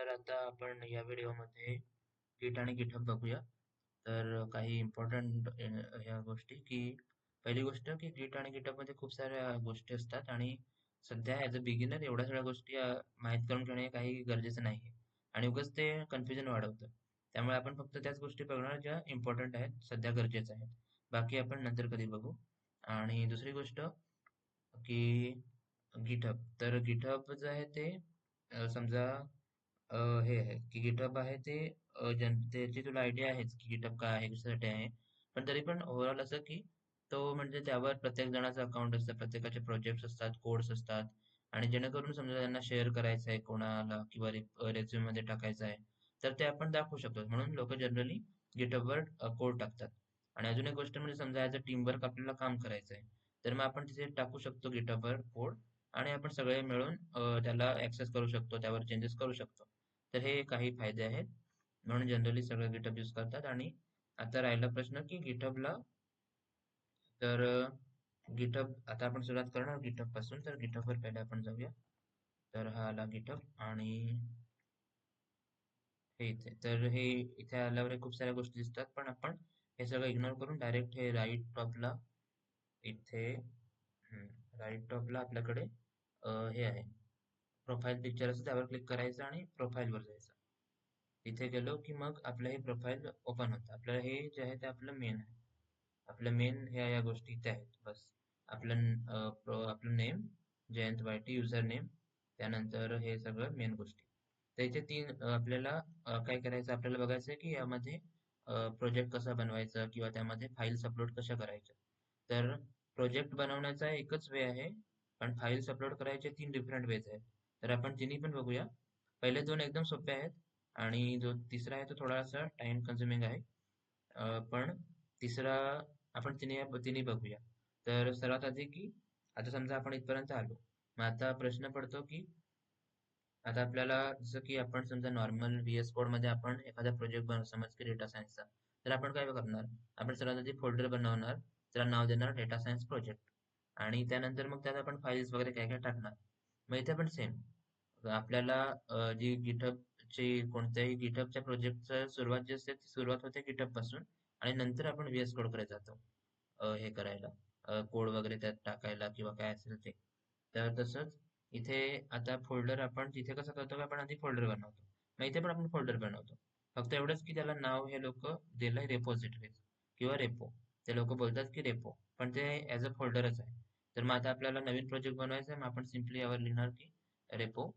तर आता आपण या व्हिडिओमध्ये Git आणि GitHub बघूया. तर काही इम्पॉर्टंट ह्या गोष्टी की पहिली गोष्ट की Git आणि GitHub मध्ये खूप साऱ्या गोष्टी असतात आणि सध्या ॲज अ बिगिनर एवढ्या सगळ्या गोष्टी माहीत करून घेणे काही गरजेचं नाहीये आणि उगाच ते कन्फ्युजन वाढवतं. त्यामुळे आपण फक्त त्याच गोष्टी बघणार ज्या इम्पॉर्टंट आहेत, सध्या गरजेच्या आहेत. बाकी आपण नंतर कधी बघू. आणि दुसरी गोष्ट की GitHub. तर GitHub जे आहे ते समजा हे आहे की GitHub आहे ते त्याची तुला आयडिया आहेच की GitHub काय आहे, कशासाठी आहे. पण तरी पण ओव्हरऑल असं की तो म्हणजे त्यावर प्रत्येक जणाचं अकाउंट असतं, प्रत्येकाचे प्रोजेक्ट्स असतात, कोड्स असतात आणि जेणेकरून समजा त्यांना शेअर करायचं आहे कोणाला किंवा रेझ्युम मध्ये टाकायचं आहे, तर ते आपण दाखवू शकतो. म्हणून लोक जनरली GitHub वर कोड टाकतात. आणि अजून एक गोष्ट म्हणजे समजा ॲज अ टीमवर्क आपल्याला काम करायचं आहे, तर मग आपण तिथे टाकू शकतो GitHub वर कोड आणि आपण सगळे मिळून त्याला ऍक्सेस करू शकतो, त्यावर चेंजेस करू शकतो. तर हे काही फायदे आहेत. म्हणून जनरली सगळे GitHub यूज करतात. आणि आता राहिला प्रश्न की GitHubला तर GitHub आता आपण सुरुवात करणार GitHub पासून. तर GitHub वर पहिले आपण जाऊया. तर हा आला GitHub आणि हे इथे. तर हे इथे आल्यावर हे खूप साऱ्या गोष्टी दिसतात, पण आपण हे सगळं इग्नोर करून डायरेक्ट हे राईट टॉपला इथे राईट टॉपला आपल्याकडे हे आहे प्रोफाईल पिक्चर असं, त्यावर क्लिक करायचं आणि प्रोफाईलवर जायचं. तिथे गेलो की मग आपलं हे प्रोफाईल ओपन होतं. आपल्याला हे जे आहे ते आपलं मेन आहे. आपलं मेन ह्या या गोष्टी इथे आहेत बस. आपलं name Jayant YT user name, त्यानंतर हे सगळं मेन गोष्टी. तर इथे तीन आपल्याला काय करायचं, आपल्याला बघायचं आहे की यामध्ये प्रोजेक्ट कसा बनवायचा किंवा त्यामध्ये फाईल्स अपलोड कशा करायच्या. तर प्रोजेक्ट बनवण्याचा एकच वे आहे, पण फाईल्स अपलोड करायचे तीन डिफरंट वेज आहेत. तर आपण तिन्ही पण बघूया. पहिले दोन एकदम सोपे आहेत आणि जो तिसरा आहे तो थोडासा टाइम कन्झ्युमिंग आहे. पण तिसरा आपण तिन्ही तिन्ही बघूया. तर सर्वात आधी की आता समजा आपण इथपर्यंत आलो. मग आता प्रश्न पडतो की आता आपल्याला जसं की आपण समजा नॉर्मल VS कोड मध्ये आपण एखादा प्रोजेक्ट बनवू, समज की डेटा सायन्सचा. तर आपण काय करणार, आपण सर्वात आधी फोल्डर बनवणार, त्याला नाव देणार डेटा सायन्स प्रोजेक्ट आणि त्यानंतर मग त्यात आपण फाईल्स वगैरे काय काय टाकणार. मग इथे पण सेम आपल्याला जी ची कोणत्याही गिटहबच्या प्रोजेक्टचं सुरुवात जी असते ती सुरुवात होते गिटहब पासून आणि नंतर आपण VS कोड कडे जातो हे करायला, कोड वगैरे त्यात टाकायला किंवा काय असेल ते. तर तसंच इथे आता फोल्डर आपण तिथे कसं करतो की आपण आधी फोल्डर बनवतो. मग इथे पण आपण फोल्डर बनवतो. फक्त एवढंच की त्याला नाव हे लोक दिलंय रेपोजिटरी किंवा रेपो. ते लोक बोलतात की रेपो, पण ते ऍज अ फोल्डरच आहे. तर मग आता आपल्याला नवीन प्रोजेक्ट बनवायचा आहे, मग आपण सिम्पली यावर लिहिणार की रेपो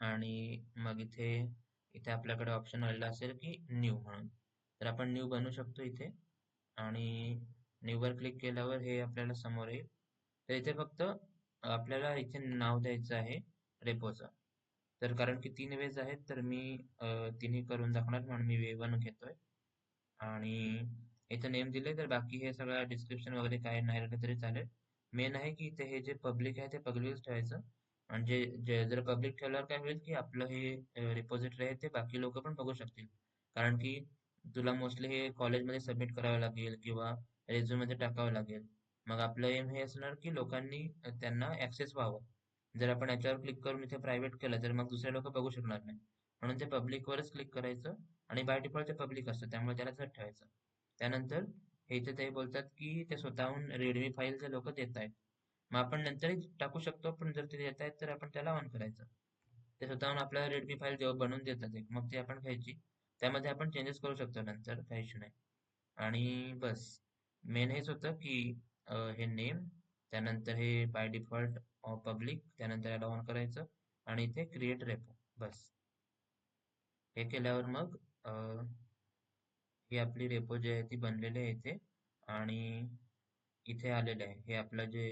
आणि मग इथे इथे आपल्याकडे ऑप्शन आलेला असेल की न्यू म्हणून. तर आपण न्यू बनवू शकतो इथे आणि न्यू वर क्लिक केल्यावर हे आपल्याला समोर येईल. तर इथे फक्त आपल्याला इथे नाव द्यायचं आहे रेपोचं. तर कारण की तीन वेज आहेत तर मी तिन्ही करून दाखवणार, म्हणून मी वे वन घेतोय आणि इथे नेम दिले. तर बाकी हे सगळं डिस्क्रिप्शन वगैरे काय नाही राहिलं तरी चालेल. मेन आहे की इथे हे जे पब्लिक आहे ते पब्लिकच ठेवायचं. म्हणजे जर पब्लिक ठेवल्यावर काय होईल की आपलं हे रिपॉझिटरी आहे ते बाकी लोक पण बघू शकतील. कारण की तुला मोस्टली हे कॉलेजमध्ये सबमिट करावं लागेल किंवा रेझ्यूम मध्ये टाकावं लागेल. मग आपलं एम हे असणार की लोकांनी त्यांना ऍक्सेस व्हावं. जर आपण याच्यावर क्लिक करून इथे प्रायव्हेट केलं तर मग दुसरे लोक बघू शकणार नाही. म्हणून ते पब्लिक वरच क्लिक करायचं आणि बाय डिफॉल्ट ते पब्लिक असतं त्यामुळे त्याला तसंच ठेवायचं. त्यानंतर हे इथे ते बोलतात की ते स्वतःहून रेडमी फाईल जे लोक देत आहेत, मग आपण नंतरही टाकू शकतो, पण जर ते देत आहेत तर आपण त्याला ऑन करायचं. ते स्वतःहून आपल्याला रेडमी फाईल जेव्हा बनवून देतात एक, मग ती आपण घ्यायची. त्यामध्ये आपण चेंजेस करू शकतो नंतर, काही इश्यू नाही. आणि बस मेन हेच होतं की हे नेम, त्यानंतर हे बाय डिफॉल्ट पब्लिक, त्यानंतर याला ऑन करायचं आणि इथे क्रिएट रेपो बस. हे केल्यावर मग ही आपली रेपो जी आहे ती बनलेली आहे इथे आणि इथे आलेलं आहे हे आपलं जे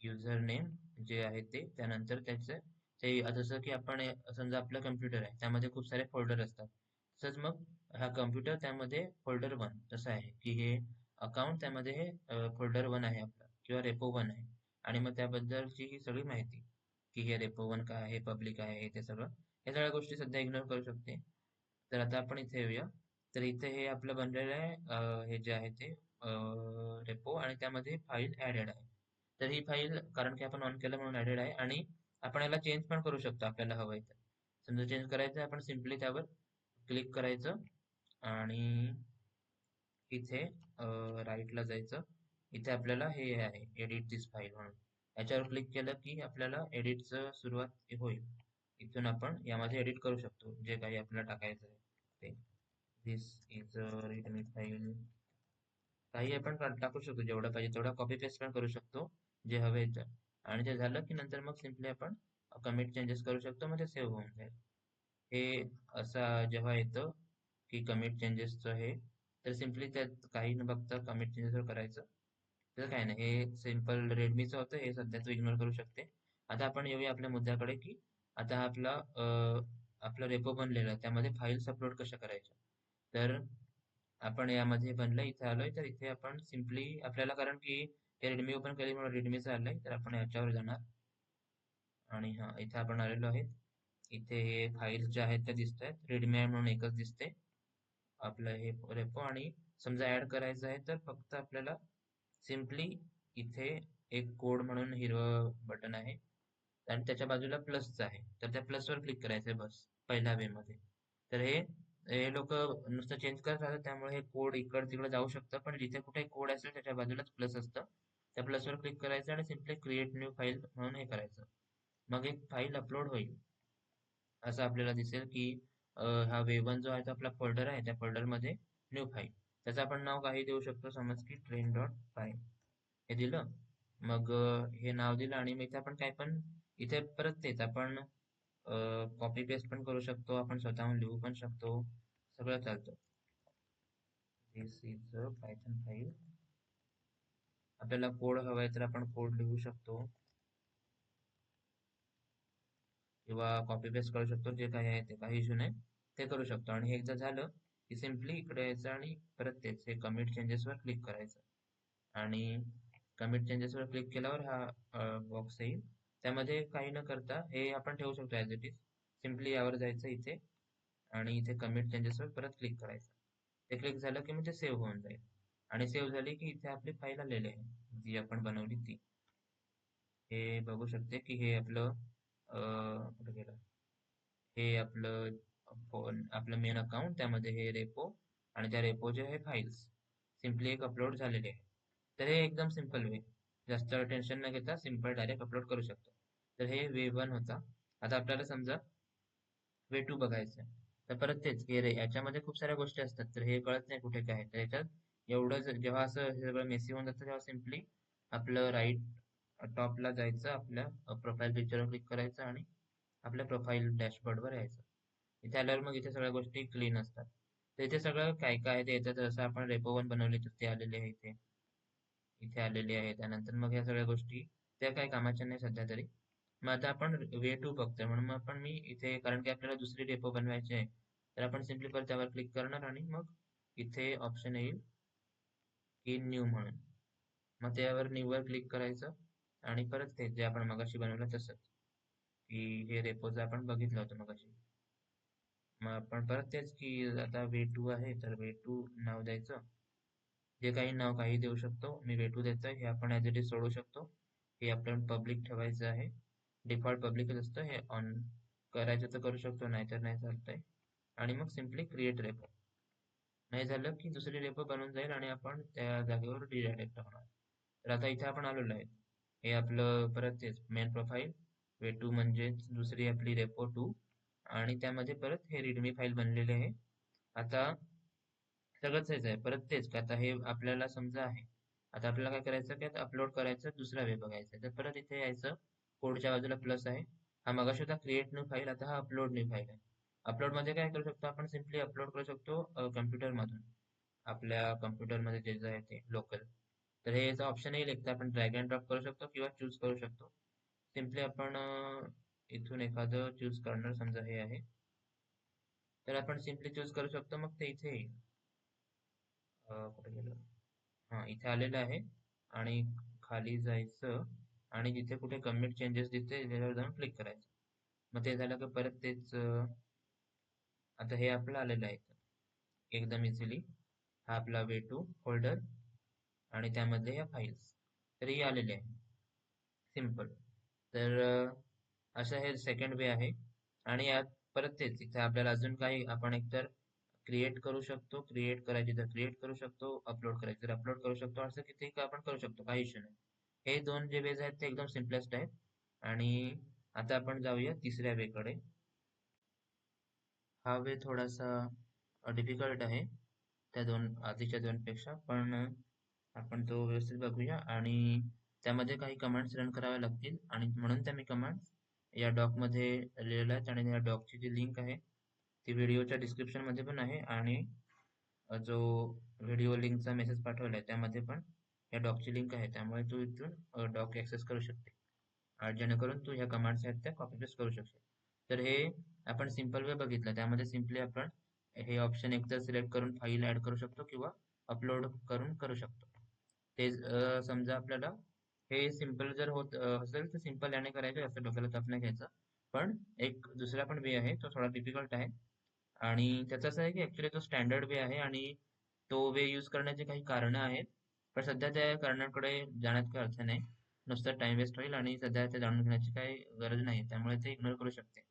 युजर नेम जे आहे ते. त्यानंतर त्याचं ते जसं की आपण समजा आपला कम्प्युटर आहे त्यामध्ये खूप सारे फोल्डर असतात, तसंच मग हा कम्प्युटर त्यामध्ये फोल्डर वन तसं आहे की हे अकाउंट त्यामध्ये हे फोल्डर वन आहे आपलं किंवा रेपो वन आहे. आणि मग त्याबद्दलची ही सगळी माहिती की हे रेपो वन काय आहे, पब्लिक आहे, हे ते सगळं हे सगळ्या गोष्टी सध्या इग्नोर करू शकते. तर आता आपण इथे येऊया. तर इथे हे आपलं बनलेलं आहे हे जे आहे ते रेपो आणि त्यामध्ये फाईल ऍडेड आहे. तर ही फाईल कारण की आपण ऑन केलं म्हणून ऍडेड आहे आणि आपण याला चेंज पण करू शकतो आपल्याला हवंय तर. समजा चेंज करायचं आपण सिम्पली त्यावर क्लिक करायचं आणि इथे राईटला जायचं. इथे आपल्याला हे आहे एडिट दिस फाईल म्हणून. याच्यावर क्लिक केलं की आपल्याला एडिटचं सुरुवात होईल. इथून आपण यामध्ये एडिट करू शकतो जे काही आपल्याला टाकायचं आहे ते. दिस इज अ रीडमी फाईल. काही आपण टाकू शकतो, जेवढं पाहिजे तेवढा कॉपी पेस्ट पण करू शकतो जे हवे तर. आणि ते झालं की नंतर मग सिम्पली आपण कमिट चेंजेस करू शकतो, मग ते सेव्ह होऊन जाईल. हे असा जेव्हा येतं की कमिट चेंजेसचं हे, तर सिम्पली त्यात काही न बघता कमिट चेंजेसवर करायचं. त्याचं काय नाही, हे सिम्पल रेडमीचं होतं, हे सध्या तू इग्नोर करू शकते. आता आपण येऊया आपल्या मुद्द्याकडे की आता हा आपला रेपो बनलेला आहे, त्यामध्ये फाईल्स अपलोड कशा करायच्या. तर आपण यामध्ये बनलं इथे आलोय, तर इथे आपण सिम्पली आपल्याला, कारण की हे रेडमी ओपन केली म्हणून रेडमीचं आलंय, तर आपण याच्यावर जाणार आणि हा इथे आपण आलेलो आहे. इथे हे फाईल्स ज्या आहेत त्या दिसत आहेत, रेडमी आहे म्हणून एकच दिसते आपलं हे रेपो. आणि समजा ऍड करायचं आहे तर फक्त आपल्याला सिम्पली इथे एक कोड म्हणून हिरवं बटन आहे आणि त्याच्या बाजूला प्लसचं आहे, तर त्या प्लसवर क्लिक करायचंय बस पहिल्या वे मध्ये. तर हे हे लोक नुसतं चेंज करत राहतात, त्यामुळे हे कोड इकडे तिकडे जाऊ शकतं, पण जिथे कुठे कोड असेल त्याच्या बाजूलाच प्लस असतं. त्या प्लसवर क्लिक करायचं आणि सिम्पली क्रिएट न्यू फाईल म्हणून हे करायचं. मग एक फाईल अपलोड होईल. असं आपल्याला दिसेल की हा वेवन जो आहे तो आपला फोल्डर आहे, त्या फोल्डर मध्ये न्यू फाईल. त्याचं आपण नाव काही देऊ शकतो, समज की ट्रेन डॉट फाईल हे दिलं. मग हे नाव दिलं आणि मग इथे आपण काय पण, इथे परत तेच आपण कॉपी पेस्ट पण करू शकतो, आपण स्वतःहून लिहू पण शकतो, सगळं चालतं. दिस इज अ पायथन फाईल. आपल्याला कोड हवाय तर आपण कोड लिहू शकतो किंवा कॉपी पेस्ट करू शकतो, जे काही आहे ते काही इश्यू नाही, ते करू शकतो. आणि हे एकदा झालं की सिम्पली इकडे यायचं आणि परत तेच हे कमिट चेंजेसवर क्लिक करायचं. आणि कमिट चेंजेसवर क्लिक केल्यावर हा बॉक्स येईल. त्यामध्ये काही न करता हे आपण ठेवू शकतो ॲज इट इज. सिम्पली यावर जायचं इथे आणि इथे कमिट चेंजेसवर परत क्लिक करायचं. ते क्लिक झालं की मग ते सेव्ह होऊन जाईल. आणि सेव्ह झाली की इथे आपली फाईल आलेली आहे जी आपण बनवली ती. हे बघू शकते की हे आपलं कुठं गेलं, हे आपलं आपलं मेन अकाउंट, त्यामध्ये हे रेपो आणि त्या रेपोचे हे फाईल्स सिम्पली एक अपलोड झालेले आहे. तर हे एकदम सिम्पल वे, जास्त टेन्शन न घेता सिम्पल डायरेक्ट अपलोड करू शकतो. तर हे वे वन होता. आता आपल्याला समजा वे टू बघायचं आहे, तर परत तेच हे रे याच्यामध्ये खूप साऱ्या गोष्टी असतात, तर हे कळत नाही कुठे काय आहे. तर याच्यात जेव्हा असं हे सगळं मेसी होऊन जातं तेव्हा सिम्पली आपलं राईट टॉपला जायचं, आपल्या प्रोफाईल पिक्चरवर क्लिक करायचं आणि आपल्या प्रोफाईल डॅशबोर्डवर यायचं. इथे आल्यावर मग इथे सगळ्या गोष्टी क्लीन असतात. तर इथे सगळं काय काय आहे ते येतं. जसं आपण रेपो वन बनवली तर ते आलेले आहे इथे, इथे आलेले आहे. त्यानंतर मग ह्या सगळ्या गोष्टी त्या काही कामाच्या नाही सध्या तरी. मग आता आपण वे टू बघतोय म्हणून मग आपण मी इथे, कारण की आपल्याला दुसरी रेपो बनवायची आहे, तर आपण सिम्पली परत त्यावर क्लिक करणार आणि मग इथे ऑप्शन येईल की न्यू म्हणून. मग त्यावर न्यू वर क्लिक करायचं आणि परत ते जे आपण मगाशी बनवलं तसंच, की हे रेपोज आपण बघितलं होतं मगाशी. मग आपण परत तेच की आता वे टू आहे तर वे टू नाव द्यायचं. जे काही नाव काही देऊ शकतो, मी वे टू देतोय. हे आपण ॲज इट इज सोडू शकतो. हे आपण पब्लिक ठेवायचं आहे, डिफॉल्ट पब्लिकच असतं. हे ऑन करायचं तर करू शकतो, नाहीतर नाही चालतंय. आणि मग सिम्पली क्रिएट रेपो. नाही झालं की दुसरी रेपो बनून जाईल आणि आपण त्या जागेवर रिडायरेक्ट होणार. तर आता इथे आपण आलेलो आहे. हे आपलं परत तेच मेन प्रोफाईल वे टू म्हणजे दुसरी आपली रेपो टू, आणि त्यामध्ये परत हे रीडमी फाईल बनलेले आहे. आता सगळंच हेच आहे परत तेच की आता हे आपल्याला समजा आहे. आता आपल्याला काय करायचं की आता अपलोड करायचं दुसरा वे बघायचा, तर परत इथे यायचं. कोडच्या बाजूला प्लस आहे. हा मगाशी होता क्रिएट न्यू फाईल, आता हा अपलोड न्यू फाईल आहे. अपलोड मध्ये काय करू शकतो आपण, सिम्पली अपलोड करू शकतो कम्प्युटर मधून, आपल्या कम्प्युटर मध्ये जे जे आहे ते लोकल. तर हे याचा ऑप्शन येईल, एक तर आपण ड्रॅग अँड ड्रॉप करू शकतो किंवा चूज करू शकतो. सिम्पली आपण इथून एखादं चूज करणार, समजा हे आहे, तर आपण सिम्पली चूज करू शकतो. मग ते इथे येईल. कुठे गेलं, हा इथे आलेलं आहे. आणि खाली जायचं आणि जिथे कुठे कमिट चेंजेस दिसते त्याच्यावर जाऊन क्लिक करायचं. मग ते झालं की परत तेच आता हे आपलं आलेलं आहे एकदम इझिली. हा आपला वे टू फोल्डर आणि त्यामध्ये या फाईल्स तरी आलेले आहे सिम्पल. तर असं हे सेकंड वे आहे. आणि यात परत तेच इथे आपल्याला अजून काही आपण एकतर क्रिएट करू शकतो, क्रिएट करायची तर क्रिएट करू शकतो, अपलोड करायची तर अपलोड करू शकतो, असं किती आपण करू शकतो, काही इश्यू नाही. हे दोन जे वेज आहेत ते एकदम सिम्पलेस्ट आहेत. आणि आता आपण जाऊया तिसऱ्या वे कडे. हा वे थोडासा डिफिकल्ट आहे त्या आधीच्या दोन पेक्षा, पण आपण तो व्यवस्थित बघूया. आणि त्यामध्ये काही कमांड्स रन कराव्या लागतील, आणि म्हणून त्या मी कमांड्स या डॉक मध्ये लिहिलेल्या आहेत. आणि या डॉकची जी लिंक आहे ती व्हिडिओच्या डिस्क्रिप्शन मध्ये पण आहे. आणि जो व्हिडिओ लिंकचा मेसेज पाठवलाय त्यामध्ये पण या डॉकची लिंक आहे, त्यामुळे तू इथून डॉक ऍक्सेस करू शकते. जेणेकरून तू ह्या कमांड्स आहेत त्या कॉपी पेस्ट करू शकशील. तर हे आपण सिंपल वे बघितलं, त्यामध्ये सिम्पली आपण हे ऑप्शन एकतर सिलेक्ट करून फाईल ऍड करू शकतो किंवा अपलोड करून करू शकतो. ते समजा आपल्याला हे सिंपल जर होत असेल तर सिंपल याने करायचं, असं डोक्याला ताप नाही घ्यायचा. पण एक दुसरा पण वे आहे, तो थोडा डिफिकल्ट आहे. आणि त्याचं असं आहे की ऍक्च्युली तो स्टँडर्ड वे आहे, आणि तो वे यूज करण्याचे काही कारणं आहेत. पण सध्या त्या कारणाकडे जाण्यात काही अर्थ नाही. नुसतं टाइम वेस्ट होईल, आणि सध्या ते जाणून घेण्याची काही गरज नाही, त्यामुळे ते इग्नोर करू शकते.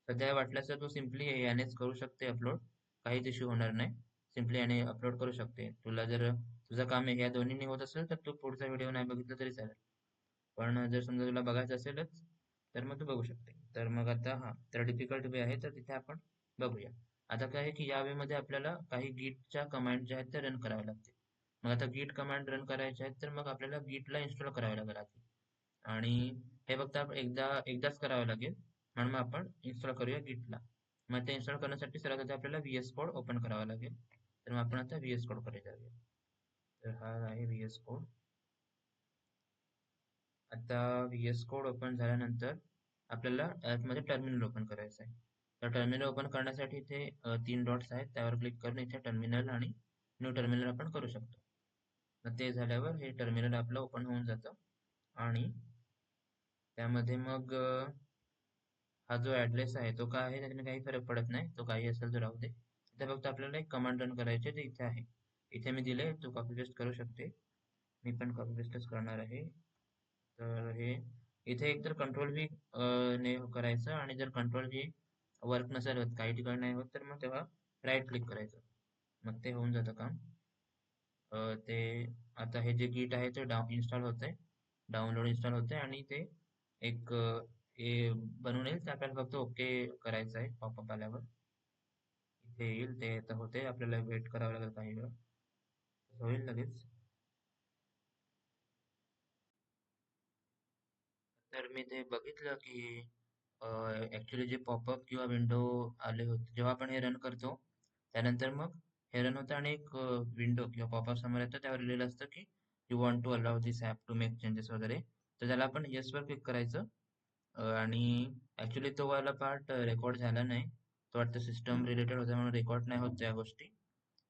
सध्या वाटल्यास तर तू सिम्पली यानेच करू शकते अपलोड, काहीच इश्यू होणार नाही. सिम्पली याने अपलोड करू शकते. तुला जर तुझं काम या दोन्हीने होत असेल तर तू पुढचा व्हिडिओ नाही बघितला तरी चालेल. पण जर समजा तुला बघायचं असेलच तर मग तू बघू शकते. तर मग आता हा तर डिफिकल्ट वे आहे, तर तिथे आपण बघूया. आता काय आहे की या वे मध्ये आपल्याला काही गीटच्या कमांड ज्या आहेत त्या रन कराव्या लागतील. मग आता गीट कमांड रन करायच्या आहेत तर मग आपल्याला गीटला इन्स्टॉल करावे लागेल आधी. आणि हे फक्त आपण एकदाच करावं लागेल, म्हणून मग आपण इन्स्टॉल करूया गिटला. मग ते इन्स्टॉल करण्यासाठी सर्वात आधी आपल्याला व्हीएस कोड ओपन करावा लागेल. तर मग आपण आता व्हीएस कोड कडे जाऊया. तर हा आहे व्हीएस कोड. आता व्हीएस कोड ओपन झाल्यानंतर आपल्याला ॲपमध्ये टर्मिनल ओपन करायचं आहे. तर टर्मिनल ओपन करण्यासाठी इथे 3 डॉट्स आहेत, त्यावर क्लिक करून इथे टर्मिनल आणि न्यू टर्मिनल आपण करू शकतो. मग ते झाल्यावर हे टर्मिनल आपलं ओपन होऊन जातं. आणि त्यामध्ये मग हा जो ऍड्रेस आहे तो काय आहे त्याने काही फरक पडत नाही, तो काही असेल तर राहू दे. इथे फक्त आपल्याला एक कमांड रन करायचे ते इथे आहे. इथे मी दिले, तू कॉपी पेस्ट करू शकते. मी पण कॉपी पेस्टच करणार आहे. तर हे इथे एकतर कंट्रोल व्ही ने करायचं, आणि जर कंट्रोल व्ही वर्क नसेल होत, काही ठिकाणी नाही होत, तर मग तेव्हा राईट क्लिक करायचं. मग ते होऊन जातं काम. ते आता हे जे गीट आहे ते इन्स्टॉल होतंय, डाउनलोड इन्स्टॉल होतंय. आणि ते एक हे बनवून येईल, ते आपल्याला फक्त ओके करायचं आहे. पॉपअप आल्यावर इथे येईल, ते आता होते, आपल्याला वेट करावं लागेल काही वेळ, होईल लगेच. तर मी ते बघितलं की ऍक्च्युली जे पॉपअप किंवा विंडो आले होते जेव्हा आपण हे रन करतो, त्यानंतर मग हे रन होतं आणि एक विंडो किंवा पॉपअप समोर येतं, त्यावर लिहिलेलं असतं की you want to allow this app to make changes वगैरे. तर त्याला आपण येस वर क्लिक करायचं. आणि ऍक्च्युली तो वाला पार्ट रेकॉर्ड झाला नाही. तो वाटतं सिस्टम रिलेटेड होता म्हणून रेकॉर्ड नाही होत त्या गोष्टी,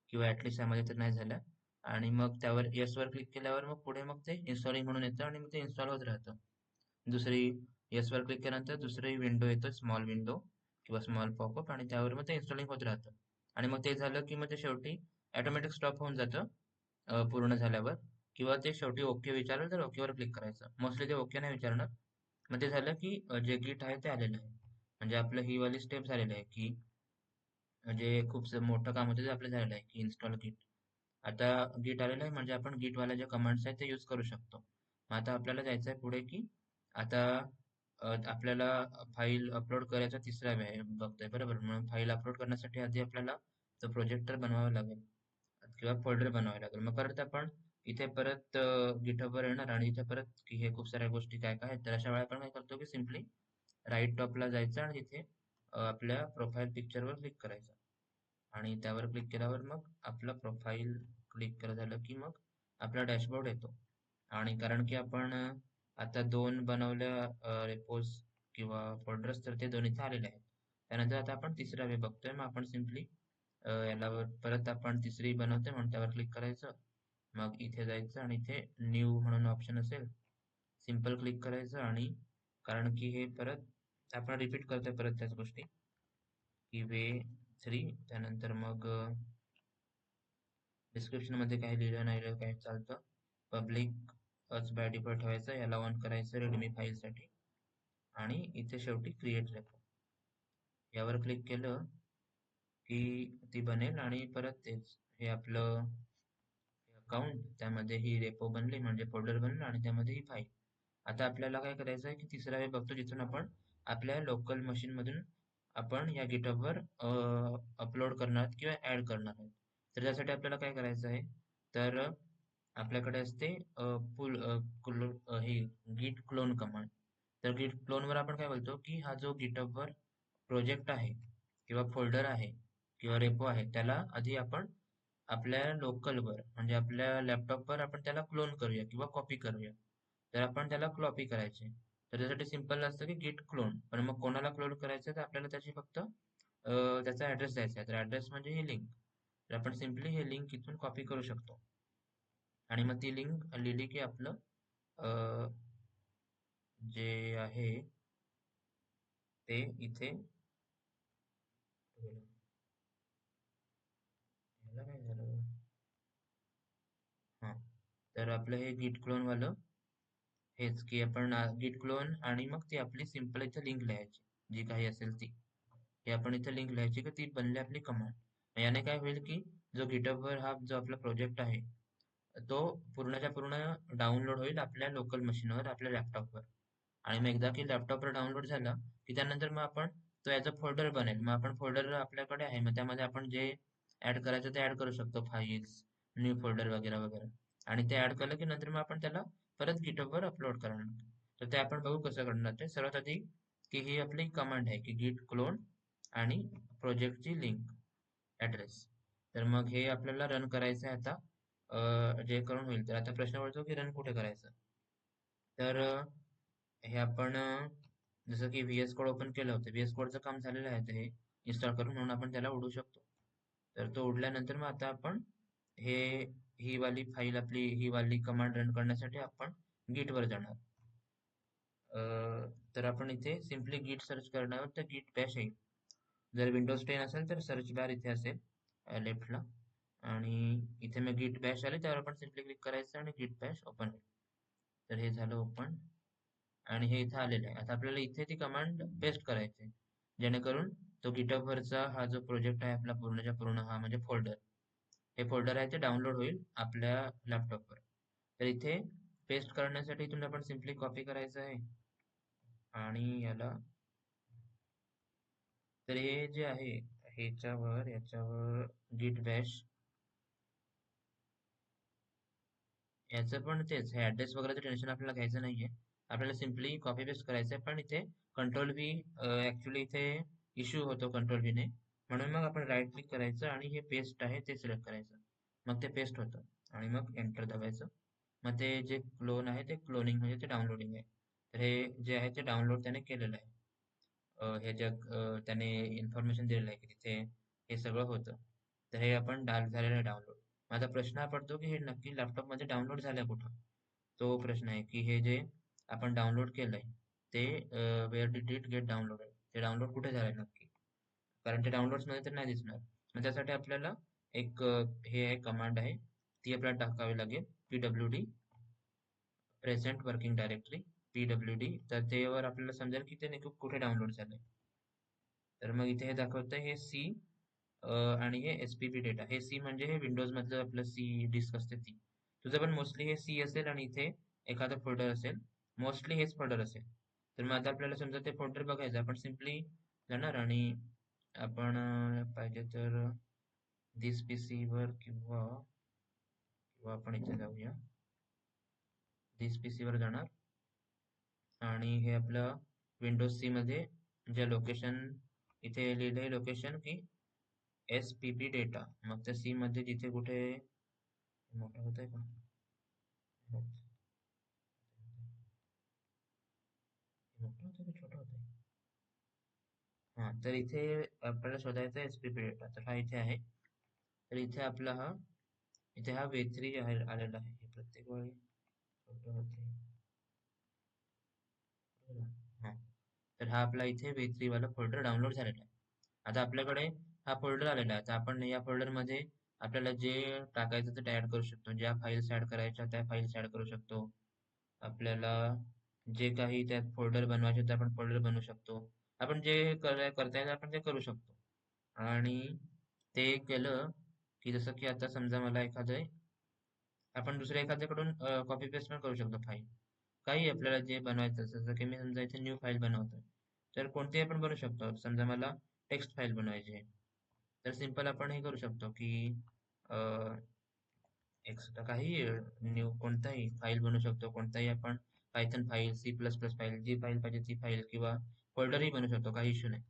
किंवा ऍटलीस्ट त्यामध्ये तर नाही झाल्या. आणि मग त्यावर येस वर क्लिक केल्यावर मग पुढे मग ते इन्स्टॉलिंग म्हणून येतं, आणि मग ते इन्स्टॉल होत राहतं. दुसरी येस वर क्लिक केल्यानंतर दुसरी विंडो येतो, स्मॉल विंडो किंवा स्मॉल पॉपअप, आणि त्यावर मग ते इन्स्टॉलिंग होत राहतं. आणि मग ते झालं की मग ते शेवटी ऑटोमॅटिक स्टॉप होऊन जातं पूर्ण झाल्यावर. किंवा ते शेवटी ओके विचारेल तर ओकेवर क्लिक करायचं, मोस्टली ते ओके नाही विचारणार. मग ते झालं की जे गीट आहे ते आलेलं आहे, म्हणजे आपलं ही वाली स्टेप झालेली आहे की जे खूप मोठं काम होतं ते आपलं झालेलं आहे की इन्स्टॉल गीट. आता गीट आलेलं आहे म्हणजे आपण गीटवाल्या ज्या कमांड्स आहेत ते यूज करू शकतो. मग आता आपल्याला जायचं आहे पुढे की आता आपल्याला फाईल अपलोड करायचा तिसरा वे आहे बघतोय बरोबर. म्हणून फाईल अपलोड करण्यासाठी आधी आपल्याला तो प्रोजेक्टर बनवावा लागेल किंवा फोल्डर बनवावे लागेल. मग परत आपण इथे परत गिटहबवर येणार, आणि इथे परत की हे खूप साऱ्या गोष्टी काय काय आहेत. तर अशा वेळा आपण काय करतो की सिम्पली राईट टॉपला जायचं, आणि तिथे आपल्या प्रोफाईल पिक्चरवर क्लिक करायचं. आणि त्यावर क्लिक केल्यावर मग आपलं प्रोफाईल क्लिक झालं की मग आपला डॅशबोर्ड येतो. आणि कारण की आपण आता दोन बनवल्या रेपोज किंवा फोल्डर्स, तर ते दोन्ही इथे आलेले आहेत. त्यानंतर आता आपण तिसरा वे बघतोय. मग आपण सिम्पली याला परत आपण तिसरी बनवतोय म्हणून त्यावर क्लिक करायचं. मग इथे जायचं आणि इथे न्यू म्हणून ऑप्शन असेल, सिम्पल क्लिक करायचं. आणि कारण की हे परत आपण रिपीट करतोय परत त्याच गोष्टी की वे 3. त्यानंतर मग डिस्क्रिप्शन मध्ये काही लिहिलं नाही लिहिलं काही चालतं. पब्लिक बाय डिफॉल्ट ठेवायचं, याला ऑन करायचं रेडमी फाईल साठी. आणि इथे शेवटी क्रिएट रेपो यावर क्लिक केलं की ती बनेल आणि परत तेच हे आपलं अकाउंट त्यामध्ये ही रेपो बनली म्हणजे फोल्डर बनला आणि त्यामध्ये ही फाईल. आता आपल्याला काय करायचं आहे की तिसरा वे बघतो जिथून आपण आपल्या लोकल मशीन मधून आपण या गिटहबवर अपलोड करणार आहोत किंवा ऍड करणार आहोत. तर त्यासाठी आपल्याला काय करायचं आहे तर आपल्याकडे असते ही गिट क्लोन कमांड. तर गिट क्लोनवर आपण काय बोलतो की हा जो गिटहबवर प्रोजेक्ट आहे किंवा फोल्डर आहे किंवा रेपो आहे त्याला आधी आपण आपल्या लोकलवर म्हणजे आपल्या लॅपटॉपवर आपण त्याला क्लोन करूया किंवा कॉपी करूया. तर आपण त्याला कॉपी करायचे. तर त्यासाठी सिंपल असतं की गिट क्लोन. पण मग कोणाला क्लोन करायचं तर आपल्याला त्याची फक्त त्याचा ऍड्रेस द्यायचा आहे. तर ऍड्रेस म्हणजे ही लिंक. तर आपण सिम्पली हे लिंक इथून कॉपी करू शकतो. आणि मग ती लिंक लिहिली की आपलं अ, जे आहे ते इथे ह्याला काय झालं हा तर आपलं हे गिट क्लोन वालं हेच की आपण गिट क्लोन आणि मग ती आपली सिंपल इथे लिंक लिहायची जी काही असेल ती हे आपण इथे लिंक लिहायची की ती बनली आपली कमांड याने काय होईल की जो गिटहबवर हा जो आपला प्रोजेक्ट आहे तो पूर्णच्या पूर्ण डाउनलोड होईल आपल्या लोकल मशीनवर आपल्या लॅपटॉपवर आणि मग एकदा की लॅपटॉपवर डाउनलोड झाला की त्यानंतर मग आपण तो याचा फोल्डर बनेल मग आपण फोल्डर आपल्याकडे आहे मग त्यामध्ये आपण जे ऍड करायचं ते ऍड करू शकतो फाईल्स न्यू फोल्डर वगैरे वगैरे आणि ते ऍड केलं की नंतर मग आपण त्याला परत गिटहबवर अपलोड करणार तर ते आपण बघू कसं करणार ते सर्वात आधी की ही आपली कमांड आहे की गिट क्लोन आणि प्रोजेक्टची लिंक ऍड्रेस तर मग हे आपल्याला रन करायचं आहे आता जे करून होईल तर आता प्रश्न पडतो की रन कुठे करायचं तर हे आपण जसं की व्ही एस कोड ओपन केलं होतं व्ही एस कोडचं काम झालेलं आहे ते हे इन्स्टॉल करून म्हणून आपण त्याला उडवू शकतो तर तो उडल्यानंतर मग आता आपण हे ही वाली फाईल आपली ही वाली कमांड रन करण्यासाठी आपण git वर जाणार तर आपण इथे सिम्पली git सर्च करणार आहोत तर git bash येईल जर विंडोज 10 असेल तर सर्च बार इथे असेल लेफ्टला आणि इथे मग git bash आले त्यावर आपण सिम्पली क्लिक करायचं आणि git bash ओपन होईल तर हे झालं ओपन आणि हे इथे आलेलं आहे आता आपल्याला इथे ती कमांड पेस्ट करायची आहे जेणेकरून तो गिटहब वरचा हा जो प्रोजेक्ट आहे आपला पूर्णच्या पूर्ण हा म्हणजे फोल्डर हे फोल्डर आहे ते डाउनलोड होईल आपल्या लॅपटॉपवर तर इथे पेस्ट करण्यासाठी इथून आपण सिम्पली कॉपी करायचं आहे आणि याला तर हे जे आहे याच्यावर गिट बॅश याचं पण तेच हे ऍड्रेस वगैरेचं टेन्शन आपल्याला घ्यायचं नाहीये आपल्याला सिम्पली कॉपी पेस्ट करायचं आहे पण इथे कंट्रोल व्ही ऍक्च्युली इथे इश्यू होतो कंट्रोल व्ही ने म्हणून मग आपण राईट क्लिक करायचं आणि हे पेस्ट आहे ते सिलेक्ट करायचं मग ते पेस्ट होतं आणि मग एंटर दाबायचं मग ते जे क्लोन आहे ते क्लोनिंग म्हणजे ते डाउनलोडिंग आहे तर हे जे आहे ते डाउनलोड त्याने केलेलं आहे त्याने इन्फॉर्मेशन दिलेलं आहे की तिथे हे सगळं होतं तर हे आपण झालेलं आहे डाउनलोड माझा प्रश्न हा पडतो की हे नक्की लॅपटॉप मध्ये डाउनलोड झालंय कुठं तो प्रश्न आहे की हे जे आपण डाउनलोड केलंय ते where did it get downloaded ते डाउनलोड कुठे झालंय नक्की कारण ते डाउनलोड्स मध्ये तर नाही दिसणार मग त्यासाठी आपल्याला एक हे आहे कमांड आहे ती आपल्याला टाकावी लागेल pwd present working directory pwd तर त्यावर आपल्याला समजेल की ते नेमकं कुठे डाउनलोड झालंय तर मग इथे हे दाखवतंय हे सी आणि हे एसपीपी डेटा हे सी म्हणजे हे विंडोज मधलं आपलं सी डिस्क असते ती तुझं पण मोस्टली हे सी असेल आणि इथे एखादं फोल्डर असेल मोस्टली हेच फोल्डर असेल तर मग आता आपल्याला समजा ते फोल्डर बघायचं आपण सिम्पली जाणार आणि आपण पाहिजे तर दिस पीसी वर किंवा आपण इथे जाऊया दिस पीसी वर जाणार आणि हे आपलं विंडोज सी मध्ये जे लोकेशन इथे लिहिलंय लोकेशन की एस पी पी डेटा मग त्या सी मध्ये जिथे कुठे मोठं होत आहे का मोठं होतं की छोटं होत हा तर इथे आपल्याला शोधायचा एस पी पी डेटा तर हा इथे आहे तर इथे आपला हा इथे हा वेथ्री आहे आलेला आहे हे प्रत्येक वेळी छोटं होते हा तर हा आपला इथे वेथ्री वाला फोल्डर डाउनलोड झालेला आहे आता आपल्याकडे हा फोल्डर आलेला आहे तर आपण या फोल्डर मध्ये आपल्याला जे टाकायचं ते ऍड करू शकतो ज्या फाईल्स ऍड करायच्या त्या फाईल्स ऍड करू शकतो आपल्याला जे काही त्यात फोल्डर बनवायचे ते आपण फोल्डर बनवू शकतो. आपण जे करता येईल आपण ते करू शकतो. आणि ते केलं की जसं की आता समजा मला एखादं आपण दुसऱ्या एखाद्याकडून कॉपी पेस्ट पण करू शकतो फाईल. काही आपल्याला जे बनवायचं असेल, जसं की मी समजा इथे न्यू फाईल बनवतोय. तर कोणतीही आपण बनवू शकतो. समजा मला टेक्स्ट फाईल बनवायची आहे. तर सिंपल आपण हे करू शकतो की एक्स्ट्रा काही न्यू कोणताही फाईल बनवू शकतो. कोणताही आपण Python file, C plus plus file, G file पाहिजे ती फाईल किंवा फोल्डरही बनवू शकतो. काही इश्यू नाही.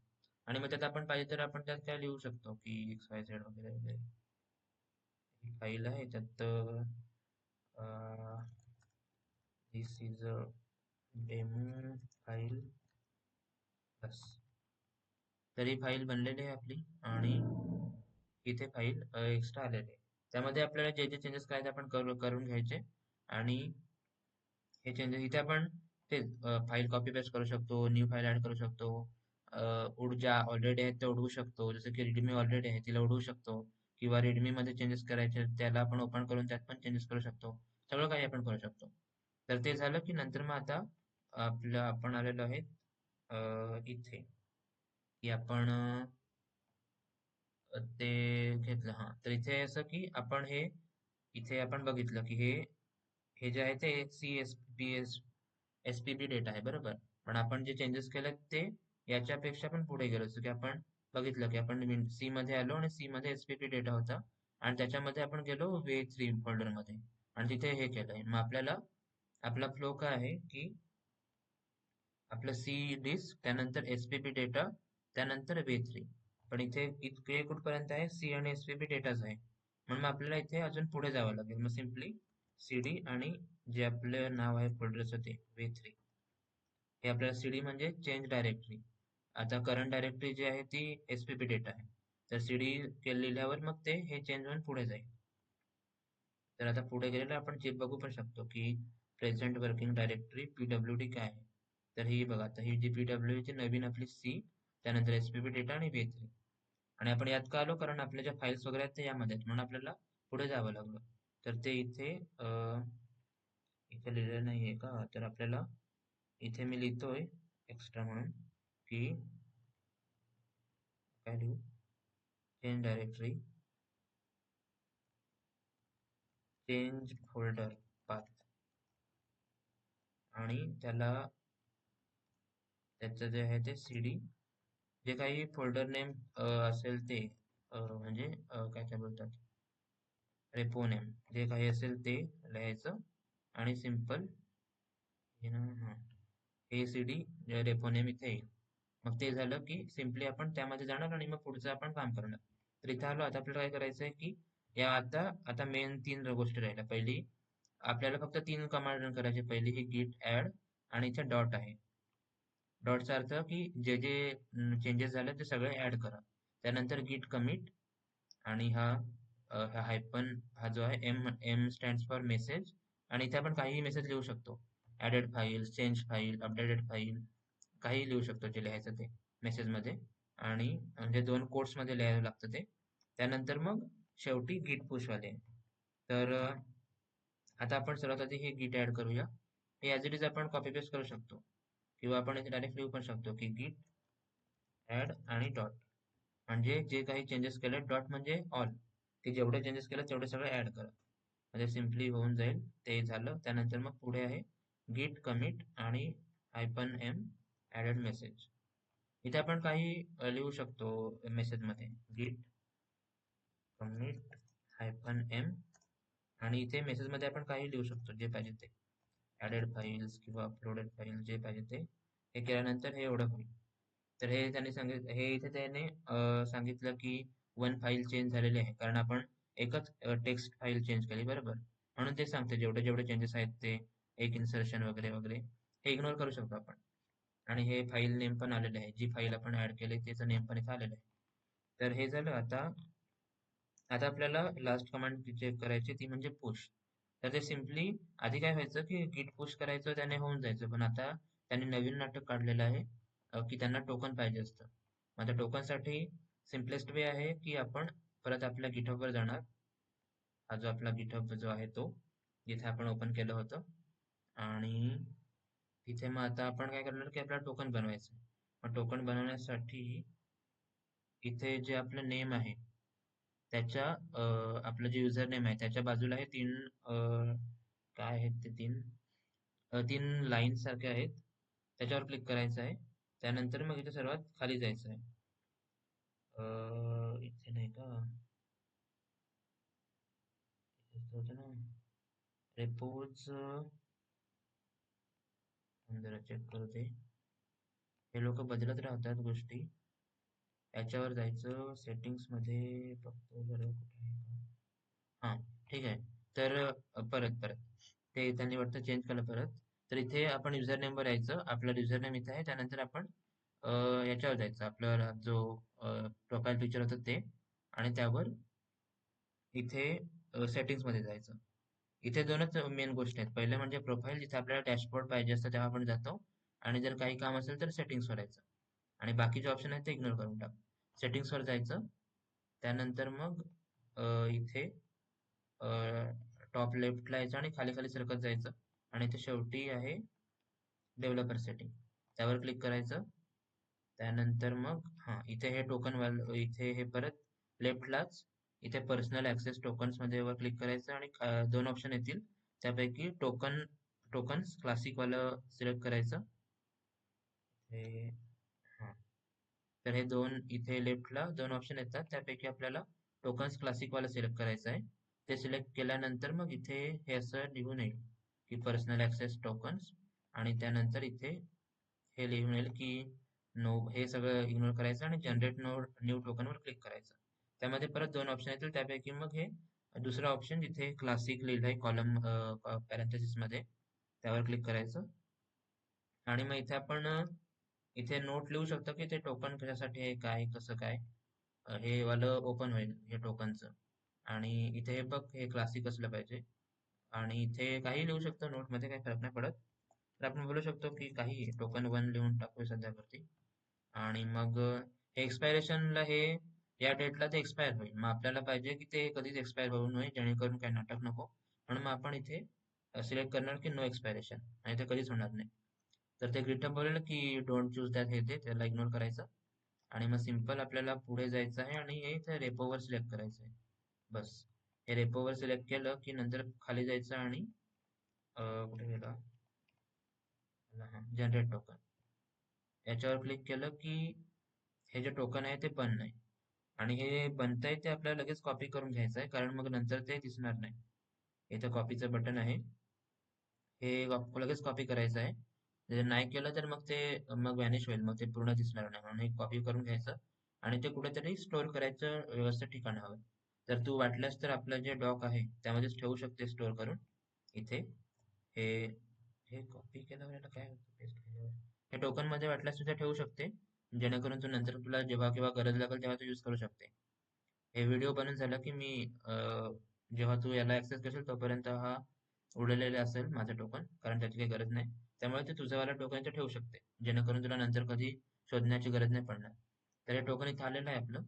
आणि मग त्यात आपण पाहिजे तर आपण त्यात काय लिहू शकतो की एक्स वाय झेड वगैरे वगैरे. ही फाईल आहे त्यात दिस इज अ डेमो फाईल बस. तर ही फाईल बनलेली आहे आपली आणि इथे फाईल एक्स्ट्रा आलेली आहे. त्यामध्ये आपल्याला जे जे चेंजेस करायचे आपण करून घ्यायचे आणि हे चेंजेस इथे आपण ते फाईल कॉपी पेस्ट करू शकतो, न्यू फाईल ऍड करू शकतो. ज्या ऑलरेडी आहेत त्या उडवू शकतो. जसं की रिडमी ऑलरेडी आहे तिला उडवू शकतो किंवा रिडमी मध्ये चेंजेस करायचे त्याला आपण ओपन करून त्यात पण चेंजेस करू शकतो. सगळं काही आपण करू शकतो. तर ते झालं की नंतर मग आता आपण आलेलो आहे इथे की आपण ते घेतलं हा. तर इथे असं की आपण हे इथे आपण बघितलं की हे हे जे आहे ते एस पी बी डेटा आहे बरोबर. पण आपण जे चेंजेस केले ते याच्यापेक्षा पण पुढे गेलो. जसं की आपण बघितलं की आपण सी मध्ये आलो आणि सी मध्ये एसपीपी डेटा होता आणि त्याच्यामध्ये आपण गेलो वे थ्री फोल्डर मध्ये आणि तिथे हे केलंय. मग आपल्याला आपला फ्लो काय आहे की आपलं सी डिस्क त्यानंतर एसपीपी डेटा त्यानंतर वे थ्री. पण इथे इतके कुठपर्यंत आहे सी आणि एसपीपी डेटाच आहे. म्हणून मग आपल्याला इथे अजून पुढे जावं लागेल. मग सिम्पली सीडी आणि जे आपलं नाव आहे फोल्डरचं ते वे थ्री. हे आपल्याला सीडी म्हणजे चेंज डायरेक्टरी. आता करंट डायरेक्टरी जी आहे ती एसपीपी डेटा आहे. तर सीडी लिहिल्यावर मग ते हे चेंज होऊन पुढे जाईल. तर आता पुढे गेलेलं आपण चेक बघू पण शकतो की प्रेझेंट वर्किंग डायरेक्टरी पीडब्ल्यूडी काय आहे. तर ही बघा आता ही जी पीडब्ल्यूडी ची नवीन आपली सी त्यानंतर एसपीपी डेटा आणि वे थ्री. आणि आपण यात का आलो कारण आपल्या ज्या फाईल्स वगैरे आहेत ते यामध्ये आहेत म्हणून आपल्याला पुढे जावं लागलं. तर ते इथे लिहिलेलं नाहीये का तर आपल्याला इथे मी लिहितोय एक्स्ट्रा म्हणून की काय लिहू change directory change folder path आणि त्याचं जे आहे ते सीडी जे काही फोल्डर नेम असेल ते म्हणजे काय काय बोलतात रेपो नेम जे काही असेल ते लिहायचं आणि सिम्पल हे सीडी रेपो नेम इथे येईल. मग ते झालं की सिम्पली आपण त्यामध्ये जाणार आणि मग पुढचं आपण काम करणार. तर इथे आलो आता आपल्याला काय करायचं आहे की या आता आता मेन तीन गोष्टी राहिल्या. पहिली आपल्याला फक्त तीन कमांड रन करायचे. पहिली ही git add आणि इथे डॉट आहे. डॉटचा अर्थ की जे जे चेंजेस झाले ते सगळे ऍड करा. त्यानंतर गिट कमिट आणि हा हायफन हा जो आहे m m stands for message आणि इथे आपण काहीही मेसेज लिहू शकतो. Added file, change file, updated file काही लिहू शकतो जे लिहायचं ते मेसेज मध्ये. आणि म्हणजे दोन कोट्स मध्ये लिहायला लागतं ते. त्यानंतर मग शेवटी गिट पुश वाले. तर आता आपण सर्वात आधी हे गिट ऍड करूया. हे ऍज इट इज आपण कॉपी पेस्ट करू शकतो किंवा आपण इथे डायरेक्ट लिहू पण शकतो की गिट ऍड आणि डॉट म्हणजे जे काही चेंजेस केले डॉट म्हणजे ऑल की जेवढे चेंजेस केले तेवढे सगळे ऍड करा. म्हणजे सिम्पली होऊन जाईल. ते झालं त्यानंतर मग पुढे आहे गिट कमिट आणि हायफन एम ऍडेड मेसेज. इथे आपण काही लिहू शकतो मेसेज मध्ये गिट कमिट हायफन एम आणि इथे मेसेज मध्ये आपण काही लिहू शकतो जे पाहिजे ते ऍडेड फाईल्स किंवा अपलोडेड फाईल जे पाहिजे ते. हे केल्यानंतर हे एवढं होईल. तर हे त्यांनी सांगितलं हे इथे त्याने सांगितलं की वन फाईल चेंज झालेली आहे कारण आपण एकच टेक्स्ट फाईल चेंज केली बरोबर. म्हणून ते सांगते जेवढे जेवढे चेंजेस आहेत ते एक इन्सर्शन वगैरे वगैरे हे इग्नोर करू शकतो आपण. आणि हे फाईल नेम पण आलेले आहे. जी फाईल आपण ऍड केली त्याचं नेम पण इथे आलेलं आहे. तर हे झालं. आता आता आपल्याला लास्ट कमांड जे करायची ती म्हणजे पुश. तर ते सिम्पली आधी काय व्हायचं की गिट पुश करायचं त्याने होऊन जायचं पण आता त्यांनी नवीन नाटक काढलेलं आहे की त्यांना टोकन पाहिजे असतं. मग आता टोकनसाठी सिम्पलेस्ट वे आहे की आपण परत आपल्या गिटहबवर जाणार. हा जो आपला गिटहब जो आहे तो जिथे आपण ओपन केलं होतं आणि इथे मग आता आपण काय करणार की आपल्याला टोकन बनवायचं आहे. मग टोकन बनवण्यासाठी इथे जे आपलं नेम आहे त्याच्या आपलं जे युजर नेम आहे त्याच्या बाजूला हे तीन काय आहेत ते तीन लाईन सारखे आहेत. त्याच्यावर क्लिक करायचं आहे. त्यानंतर मग इथे सर्वात खाली जायचं आहे. इथे नाही का, इथे होतं ना रेपोज, जरा चेक करू ते. हे लोक बदलत राहतात गोष्टी. याच्यावर जायचं सेटिंग्स मध्ये, बघतो बरं कुठे आहे का. हा, ठीक आहे. तर परत परत ते त्यांनी वाटतं चेंज केलं परत. तर इथे आपण युजर नेमवर यायचं. आपलं युजर नेम इथे आहे. त्यानंतर आपण अ, याच्यावर जायचं, आपला जो प्रोफाईल पिक्चर होतं ते, आणि त्यावर इथे सेटिंग्स मध्ये जायचं. इथे दोनच मेन गोष्टी आहेत. पहिलं म्हणजे प्रोफाईल, जिथे आपल्याला डॅशबोर्ड पाहिजे असतं तेव्हा आपण जातो, आणि जर काही काम असेल तर सेटिंग्स वर यायचं, आणि बाकीचे ऑप्शन आहेत ते इग्नोर करून टाक. सेटिंग्स वर जायचं. त्यानंतर मग इथे टॉप लेफ्टला यायचं आणि खाली खाली सरकत जायचं, आणि इथे शेवटी आहे डेव्हलपर सेटिंग, त्यावर क्लिक करायचं. त्यानंतर मग हा, इथे हे टोकन वाल, इथे हे परत लेफ्टलाच इथे पर्सनल ऍक्सेस टोकन्स मध्ये वर क्लिक करायचं, आणि दोन ऑप्शन येतील त्यापैकी टोकन्स क्लासिक वालं सिलेक्ट करायचं. हे हा, तर हे दोन इथे लेफ्टला दोन ऑप्शन येतात, त्यापैकी आपल्याला टोकन्स क्लासिक वाला सिलेक्ट करायचं आहे. ते सिलेक्ट केल्यानंतर मग इथे हे असं लिहून येईल की पर्सनल ऍक्सेस टोकन्स, आणि त्यानंतर इथे हे लिहून येईल की नो, हे सगळं इग्नोर करायचं आणि जनरेट न्यू टोकन वर क्लिक करायचं. त्यामध्ये परत दोन ऑप्शन येतील, त्यापैकी मग हे दुसरा ऑप्शन जिथे क्लासिक लिहिलं आहे कॉलम पॅरेंथेसिस मध्ये, त्यावर क्लिक करायचं. आणि मग इथे आपण इथे नोट लिहू शकतो की ते टोकन कशासाठी आहे, काय कसं काय. हे वालं ओपन होईल हे टोकनचं. आणि इथे हे बघ, हे क्लासिक असलं पाहिजे. आणि इथे काही लिहू शकतो नोट मध्ये, काही फरक नाही पडत. तर आपण बोलू शकतो की काही टोकन वन लिहून टाकूया सध्यावरती. आणि मग हे एक्सपायरेशनला, हे या डेटला ते एक्सपायर होईल. मग आपल्याला पाहिजे की ते कधीच एक्सपायर होऊ नये, जेणेकरून काही नाटक नको. म्हणून मग आपण इथे सिलेक्ट करणार की नो एक्सपायरेशन, आणि ते कधीच होणार नाही. तर ते ग्रिटअप बोलेल की डोंट चूज दॅट, हे ते त्याला इग्नोर करायचं. आणि मग सिंपल आपल्याला पुढे जायचं आहे, आणि हे इथे रेपोवर सिलेक्ट करायचं आहे. बस, हे रेपोवर सिलेक्ट केलं की नंतर खाली जायचं, आणि कुठे गेला, जनरेट टोकन, याच्यावर क्लिक केलं की हे जे टोकन आहे ते बनणं आहे. आणि हे बनतंय ते आपल्याला लगेच कॉपी करून घ्यायचं आहे, कारण मग नंतर ते दिसणार नाही. इथं कॉपीचं बटन आहे, हे लगेच कॉपी करायचं आहे. जर नाही केलं तर मग ते मग व्हॅनिश होईल, मग ते पूर्ण दिसणार नाही. म्हणून हे कॉपी करून घ्यायचं आणि ते कुठेतरी स्टोअर करायचं व्यवस्थित ठिकाण हवं. तर तू वाटल्यास तर आपलं जे डॉक आहे त्यामध्येच ठेवू शकते स्टोअर करून. इथे हे हे कॉपी केल्यावर याला काय होतं, पेस्ट केल्यावर हे टोकन मध्ये वाटल्यास तुझ्या ठेवू शकते, जेणेकरून तू नंतर तुला जेव्हा केव्हा गरज लागेल तेव्हा तू यूज करू शकते. हे व्हिडिओ बनून झाला की मी जेव्हा तू याला ऍक्सेस करशील तोपर्यंत हा उडलेला असेल माझं टोकन, कारण त्याची काही गरज नाही. त्यामुळे ते तुझं वाला टोकन इथे ठेवू शकते, जेणेकरून तुला नंतर कधी शोधण्याची गरज नाही पडणार. तर हे टोकन इथं आलेलं आहे आपलं.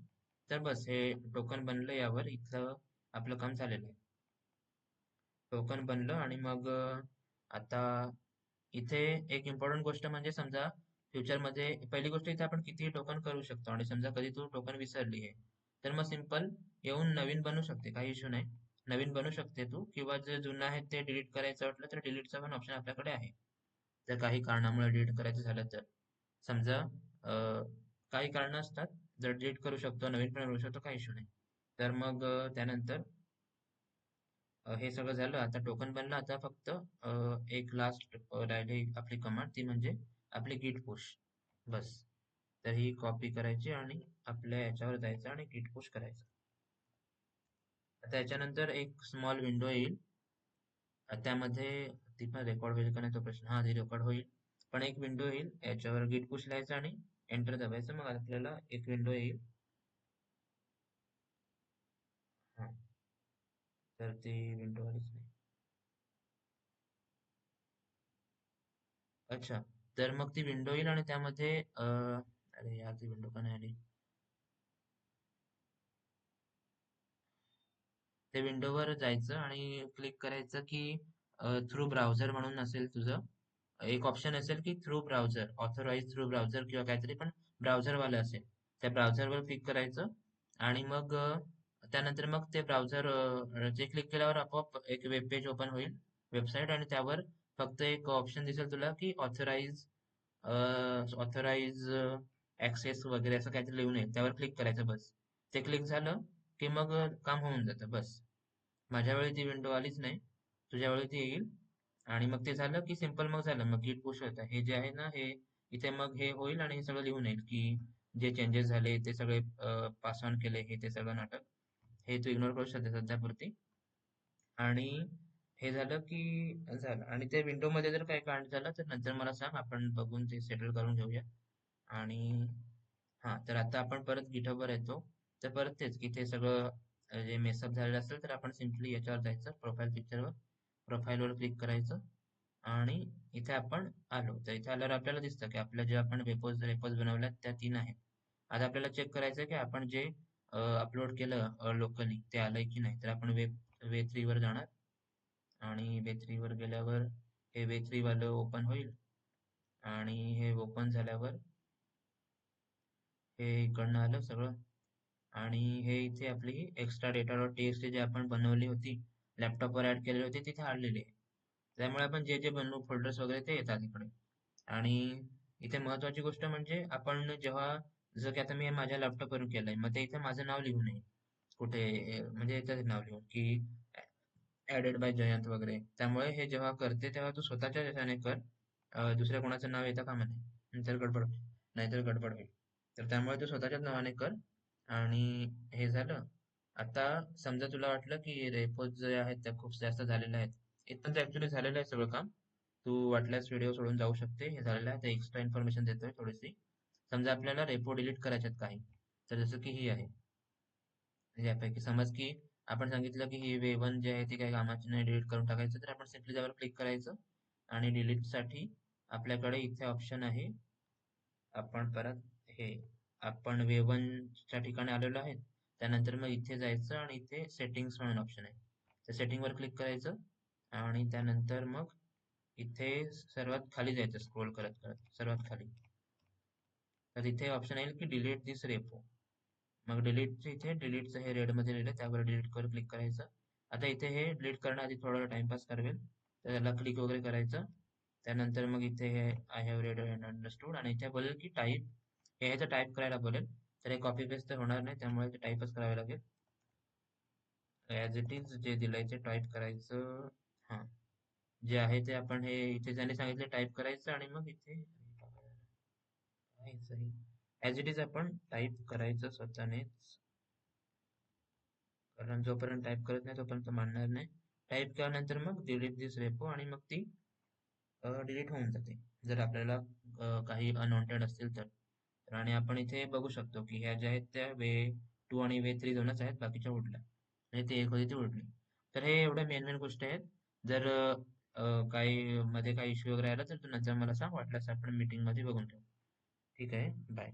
तर बस, हे टोकन बनलं, यावर इथलं आपलं काम झालेलं आहे. टोकन बनलं, आणि मग आता इथे एक इम्पॉर्टंट गोष्ट म्हणजे, समजा फ्युचरमध्ये पहिली गोष्ट, इथे आपण कितीही टोकन करू शकतो, आणि समजा कधी तू टोकन विसरली आहे तर मग सिंपल येऊन नवीन बनवू शकते, काही इश्यू नाही. नवीन बनवू शकते तू, किंवा जे जुनं आहे ते डिलीट करायचं वाटलं तर डिलीटचा पण ऑप्शन आपल्याकडे आहे, जर काही कारणामुळे डिलीट करायचं झालं तर. समजा काही कारण असतात, जर डिलीट करू शकतो, नवीन पण बनवू शकतो, काही इश्यू नाही. तर मग त्यानंतर हे सगळं झालं, आता टोकन बनलं. आता फक्त एक लास्ट राहिली आपली कमांड, ती म्हणजे आपली गिट पुश. बस, तर ही कॉपी करायची आणि आपल्या याच्यावर जायचं आणि गिट पुश करायचं. आता याच्यानंतर एक स्मॉल विंडो येईल. त्यामध्ये ती पण रेकॉर्ड होईल का नाही तो प्रश्न. हा, ती रेकॉर्ड होईल. पण एक विंडो येईल, याच्यावर गिट पुश लिहायचं आणि एंटर दाबायचं, मग आपल्याला एक विंडो येईल. हा, तर ती विंडो आलीच नाही. अच्छा, तर मग ती विंडो येईल, आणि त्यामध्ये अरे यार, ती विंडो का नाही आली. त्या विंडोवर जायचं आणि क्लिक करायचं की थ्रू ब्राउझर म्हणून असेल तुझं, एक ऑप्शन असेल की through browser, authorize through browser किंवा काहीतरी, पण ब्राउझरवालं असेल. त्या ब्राउझरवर क्लिक करायचं आणि मग त्यानंतर मग ते ब्राउझर जे क्लिक केल्यावर आपोआप एक वेब पेज ओपन होईल, वेबसाईट, आणि त्यावर फक्त एक ऑप्शन दिसेल तुला की ऑथराईज ऍक्सेस वगैरे असं काहीतरी लिहून येईल, त्यावर क्लिक करायचं बस. ते क्लिक झालं की मग काम होऊन जातं बस. माझ्या वेळी ती विंडो आलीच नाही, तुझ्या वेळी ती येईल. आणि मग ते झालं की सिंपल, मग झालं, मग गिट पुश होतं. हे जे आहे ना, हे इथे मग हे होईल आणि हे सगळं लिहून येईल की जे चेंजेस झाले ते सगळे पास ऑन केले, हे ते सगळं नाटक. हे तू इग्नोर करू शकते सध्यापुरती. आणि हे झालं की झालं. आणि ते विंडो मध्ये जर काही कांड झालं तर नंतर मला सांग, आपण बघून ते सेटल करून घेऊया. आणि हा, तर आता आपण परत गिटहबवर येतो. तर परत तेच की ते सगळं जे मेसअप झालेलं असेल तर आपण सिम्पली याच्यावर जायचं, प्रोफाईल पिक्चरवर, प्रोफाईलवर क्लिक करायचं. आणि इथे आपण आलो, तर इथे आल्यावर आपल्याला दिसतं की आपल्या जे आपण रेपोज बनवल्यात त्या 3 आहेत. आता आपल्याला चेक करायचं की आपण जे अपलोड केलं लोकली ते आलंय की नाही. तर आपण वे 3 वर जाणार आणि वे 3 वर गेल्यावर हे वे 3 वालं ओपन होईल. आणि हे ओपन झाल्यावर हे इकडनं आलं सगळं. आणि हे इथे आपली एक्स्ट्रा डेटा डॉट टीएक्सटी जे आपण बनवली होती, लॅपटॉपवर ऍड केलेली होती, तिथे आणलेली आहे. त्यामुळे आपण जे जे बनवू फोल्डर्स वगैरे ते येतात इकडे. आणि इथे महत्वाची गोष्ट म्हणजे आपण जेव्हा, जसं की आता मी हे माझ्या लॅपटॉपवरून केलंय, मग ते इथे माझं नाव लिहू नये कुठे, म्हणजे इथं नाव लिहून की ऍडेड बाय जयंत वगैरे. त्यामुळे हे जेव्हा करते तेव्हा तू स्वतःच्या ह्याच्याने कर, दुसऱ्या कोणाचं नाव येतं कामा नये, नाहीतर गडबड होईल. तर त्यामुळे तू स्वतःच्याच नावाने कर. आणि हे झालं. आता समजा तुला वाटलं की रेपोज जे आहेत त्या खूप जास्त झालेल्या आहेत, इथपर्यंत ऍक्च्युली झालेलं आहे सगळं काम. तू वाटल्यास व्हिडिओ सोडून जाऊ शकते, हे झालेलं आहे. ते एक्स्ट्रा इन्फॉर्मेशन देतोय थोडीशी. समजा आपल्याला रेपो डिलीट करायच्यात काही, तर जसं की ही आहे. यापैकी समज की आपण सांगितलं की ही वे 1 जी आहे ती काही कामाची नाही, डिलीट करून टाकायचं, तर आपण सिम्पली त्यावर क्लिक करायचं. आणि डिलीट साठी आपल्याकडे इथे ऑप्शन आहे. आपण परत हे आपण वे 1 च्या ठिकाणी आलेलो आहे. त्यानंतर मग इथे जायचं आणि इथे सेटिंग्स म्हणून ऑप्शन आहे, त्या सेटिंग वर क्लिक करायचं. आणि त्यानंतर मग इथे सर्वात खाली जायचं, स्क्रोल करत करत सर्वात खाली. तर इथे ऑप्शन येईल की डिलीट दिस रेपो. मग डिलीटचं इथे डिलीटचं हे रेड मध्ये लिहिलं, त्यावर डिलीट वर क्लिक करायचं. आता इथे हे डिलीट करण्याआधी थोडा टाइमपास करवेल, तर त्याला क्लिक वगैरे करायचं. त्यानंतर मग इथे हे I have red and understood, आणि इथे बोलेल की टाईप, हे ह्याचं टाईप करायला बोलेल. तर हे कॉपी पेस्ट तर होणार नाही, त्यामुळे ते टाईपच करावे लागेल. ॲज इट इज जे दिलंय ते टाईप करायचं. हां, जे आहे ते आपण हे इथे ज्याने सांगितले टाईप करायचं. आणि मग इथे ॲज इट इज आपण टाईप करायचं स्वतःनेच, कारण जोपर्यंत टाईप करत नाही तोपर्यंत मानणार नाही. टाईप केल्यानंतर मग डिलीट दिस रेपो, आणि मग ती डिलीट होऊन जाते, जर आपल्याला काही अनवॉन्टेड असतील तर. आणि आपण इथे बघू शकतो की ह्या ज्या आहेत त्या वे 2 आणि वे 3 दोनच आहेत, बाकीच्या उडल्या. म्हणजे ती एक होती ती उडली. तर हे एवढ्या मेन मेन गोष्टी आहेत. जर काही मध्ये काही इश्यू वगैरे आला तर तू नंतर मला सांग, वाटल्यास आपण मीटिंग मध्ये बघून घेऊ. ठीक आहे, बाय.